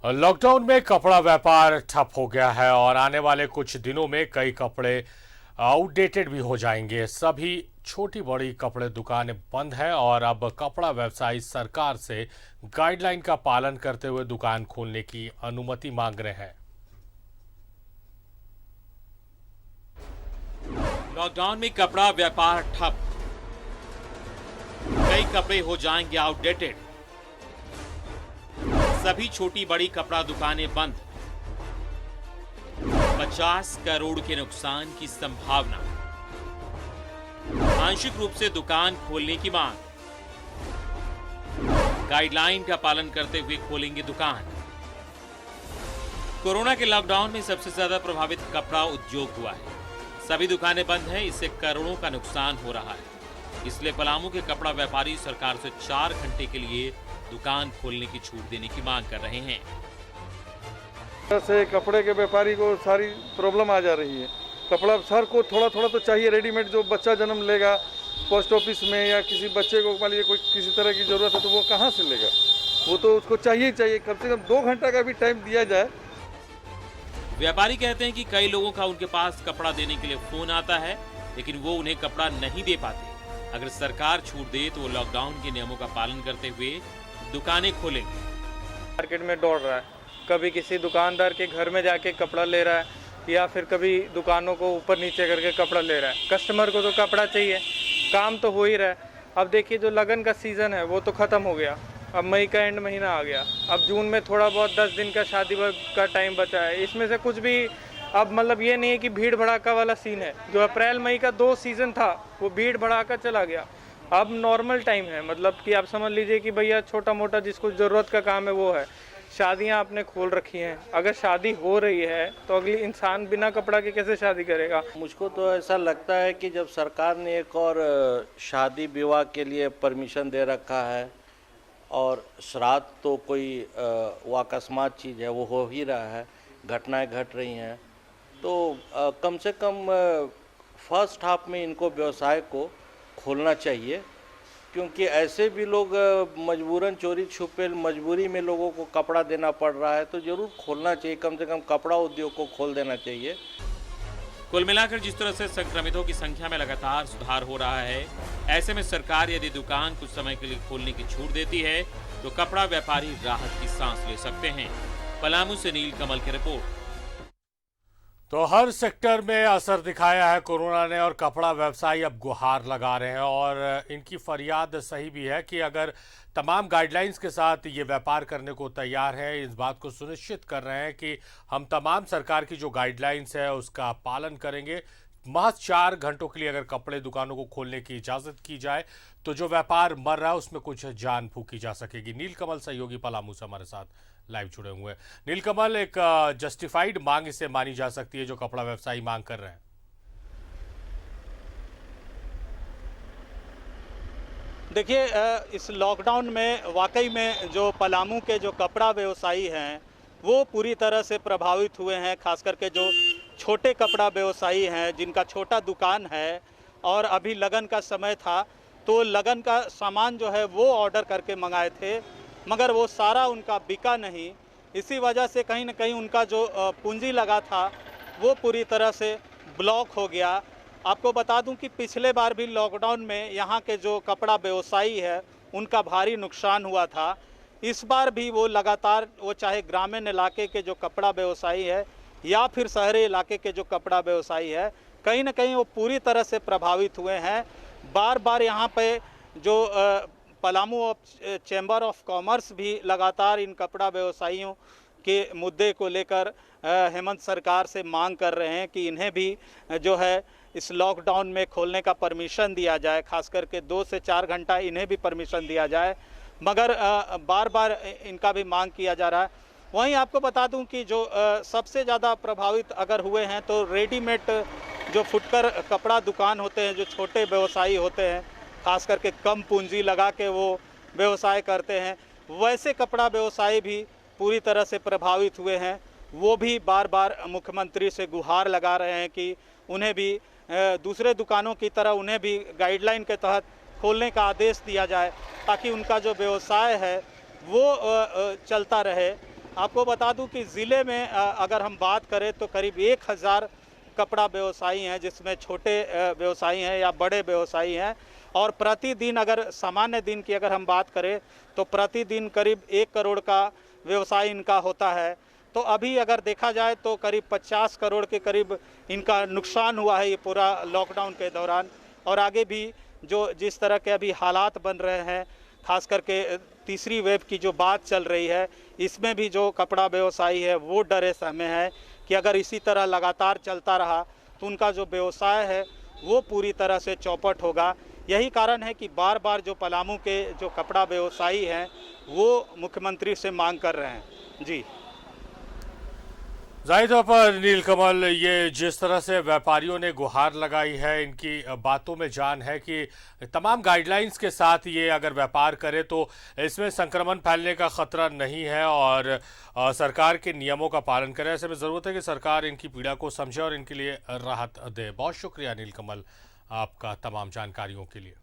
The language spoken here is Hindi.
लॉकडाउन में कपड़ा व्यापार ठप हो गया है और आने वाले कुछ दिनों में कई कपड़े आउटडेटेड भी हो जाएंगे। सभी छोटी बड़ी कपड़े दुकानें बंद है और अब कपड़ा व्यवसायी सरकार से गाइडलाइन का पालन करते हुए दुकान खोलने की अनुमति मांग रहे हैं। लॉकडाउन में कपड़ा व्यापार ठप, कई कपड़े हो जाएंगे आउटडेटेड। सभी छोटी बड़ी कपड़ा दुकानें बंद, 50 करोड़ के नुकसान की संभावना। आंशिक रूप से दुकान खोलने की मांग, गाइडलाइन का पालन करते हुए खोलेंगे दुकान। कोरोना के लॉकडाउन में सबसे ज्यादा प्रभावित कपड़ा उद्योग हुआ है। सभी दुकानें बंद हैं, इससे करोड़ों का नुकसान हो रहा है। इसलिए पलामू के कपड़ा व्यापारी सरकार से 4 घंटे के लिए दुकान खोलने की छूट देने की मांग कर रहे हैं। से कपड़े के व्यापारी को सारी प्रॉब्लम आ जा रही है। कपड़ा सर को थोड़ा थोड़ा तो चाहिए रेडीमेड। जो बच्चा जन्म लेगा पोस्ट ऑफिस में या किसी बच्चे को मान लीजिए कोई किसी तरह की ज़रूरत है तो वो कहाँ से लेगा? वो तो उसको चाहिए ही चाहिए। कम से कम 2 घंटा का भी टाइम दिया जाए। व्यापारी कहते हैं कि कई लोगों का उनके पास कपड़ा देने के लिए फोन आता है, लेकिन वो उन्हें कपड़ा नहीं दे पाते। अगर सरकार छूट दे तो वो लॉकडाउन के नियमों का पालन करते हुए दुकानें खोलेंगे। मार्केट में दौड़ रहा है, कभी किसी दुकानदार के घर में जाके कपड़ा ले रहा है या फिर कभी दुकानों को ऊपर नीचे करके कपड़ा ले रहा है। कस्टमर को तो कपड़ा चाहिए, काम तो हो ही रहा है। अब देखिए जो लगन का सीज़न है वो तो ख़त्म हो गया, अब मई का एंड महीना आ गया। अब जून में थोड़ा बहुत 10 दिन का शादी का टाइम बचा है। इसमें से कुछ भी अब मतलब ये नहीं है कि भीड़ भड़ाका वाला सीन है। जो अप्रैल मई का 2 सीज़न था वो भीड़ भड़ाका चला गया। अब नॉर्मल टाइम है, मतलब कि आप समझ लीजिए कि भैया छोटा मोटा जिसको ज़रूरत का काम है वो है। शादियां आपने खोल रखी हैं, अगर शादी हो रही है तो अगली इंसान बिना कपड़ा के कैसे शादी करेगा? मुझको तो ऐसा लगता है कि जब सरकार ने एक और शादी विवाह के लिए परमिशन दे रखा है और श्राद्ध तो कोई वो अकस्मात चीज़ है, वो हो ही रहा है, घटनाएं घट रही हैं, तो कम से कम फर्स्ट हाफ में इनको व्यवसाय को खोलना चाहिए। क्योंकि ऐसे भी लोग मजबूरन चोरी छुपे मजबूरी में लोगों को कपड़ा देना पड़ रहा है, तो ज़रूर खोलना चाहिए। कम से कम कपड़ा उद्योग को खोल देना चाहिए। कुल मिलाकर जिस तरह से संक्रमितों की संख्या में लगातार सुधार हो रहा है, ऐसे में सरकार यदि दुकान कुछ समय के लिए खोलने की छूट देती है तो कपड़ा व्यापारी राहत की सांस ले सकते हैं। पलामू से नील कमल की रिपोर्ट। तो हर सेक्टर में असर दिखाया है कोरोना ने और कपड़ा व्यवसायी अब गुहार लगा रहे हैं और इनकी फरियाद सही भी है कि अगर तमाम गाइडलाइंस के साथ ये व्यापार करने को तैयार है, इस बात को सुनिश्चित कर रहे हैं कि हम तमाम सरकार की जो गाइडलाइंस है उसका पालन करेंगे। महज 4 घंटों के लिए अगर कपड़े दुकानों को खोलने की इजाज़त की जाए तो जो व्यापार मर रहा है उसमें कुछ जान फूकी जा सकेगी। नीलकमल सहयोगी पलामू से हमारे साथ लाइव जुड़े हुए हैं। नीलकमल, एक जस्टिफाइड मांग इसे मानी जा सकती है जो कपड़ा व्यवसायी मांग कर रहे हैं? देखिए, इस लॉकडाउन में वाकई में जो पलामू के जो कपड़ा व्यवसायी हैं वो पूरी तरह से प्रभावित हुए हैं। खास करके जो छोटे कपड़ा व्यवसायी हैं जिनका छोटा दुकान है और अभी लगन का समय था तो लगन का सामान जो है वो ऑर्डर करके मंगाए थे, मगर वो सारा उनका बिका नहीं। इसी वजह से कहीं ना कहीं उनका जो पूंजी लगा था वो पूरी तरह से ब्लॉक हो गया। आपको बता दूं कि पिछले बार भी लॉकडाउन में यहाँ के जो कपड़ा व्यवसायी है उनका भारी नुकसान हुआ था। इस बार भी वो लगातार, वो चाहे ग्रामीण इलाके के जो कपड़ा व्यवसायी है या फिर शहरी इलाके के जो कपड़ा व्यवसायी है, कहीं ना कहीं वो पूरी तरह से प्रभावित हुए हैं। बार बार यहाँ पे जो पलामू चैम्बर ऑफ कॉमर्स भी लगातार इन कपड़ा व्यवसायियों के मुद्दे को लेकर हेमंत सरकार से मांग कर रहे हैं कि इन्हें भी जो है इस लॉकडाउन में खोलने का परमिशन दिया जाए। खास करके 2 से 4 घंटा इन्हें भी परमिशन दिया जाए, मगर बार बार इनका भी मांग किया जा रहा है। वहीं आपको बता दूं कि जो सबसे ज़्यादा प्रभावित अगर हुए हैं तो रेडीमेड जो फुटकर कपड़ा दुकान होते हैं, जो छोटे व्यवसायी होते हैं, खास करके कम पूंजी लगा के वो व्यवसाय करते हैं, वैसे कपड़ा व्यवसायी भी पूरी तरह से प्रभावित हुए हैं। वो भी बार बार मुख्यमंत्री से गुहार लगा रहे हैं कि उन्हें भी दूसरे दुकानों की तरह उन्हें भी गाइडलाइन के तहत खोलने का आदेश दिया जाए ताकि उनका जो व्यवसाय है वो चलता रहे। आपको बता दूं कि ज़िले में अगर हम बात करें तो करीब 1000 कपड़ा व्यवसायी हैं, जिसमें छोटे व्यवसायी हैं या बड़े व्यवसायी हैं। और प्रतिदिन अगर सामान्य दिन की अगर हम बात करें तो प्रतिदिन करीब 1 करोड़ का व्यवसाय इनका होता है। तो अभी अगर देखा जाए तो करीब 50 करोड़ के करीब इनका नुकसान हुआ है ये पूरा लॉकडाउन के दौरान। और आगे भी जो जिस तरह के अभी हालात बन रहे हैं, खास करके तीसरी वेव की जो बात चल रही है, इसमें भी जो कपड़ा व्यवसायी है वो डरे सहमे है कि अगर इसी तरह लगातार चलता रहा तो उनका जो व्यवसाय है वो पूरी तरह से चौपट होगा। यही कारण है कि बार बार जो पलामू के जो कपड़ा व्यवसायी हैं वो मुख्यमंत्री से मांग कर रहे हैं। जी जाहिर तौर पर नीलकमल, ये जिस तरह से व्यापारियों ने गुहार लगाई है, इनकी बातों में जान है कि तमाम गाइडलाइंस के साथ ये अगर व्यापार करे तो इसमें संक्रमण फैलने का खतरा नहीं है और सरकार के नियमों का पालन करे। ऐसे में ज़रूरत है कि सरकार इनकी पीड़ा को समझे और इनके लिए राहत दे। बहुत शुक्रिया नीलकमल आपका तमाम जानकारियों के लिए।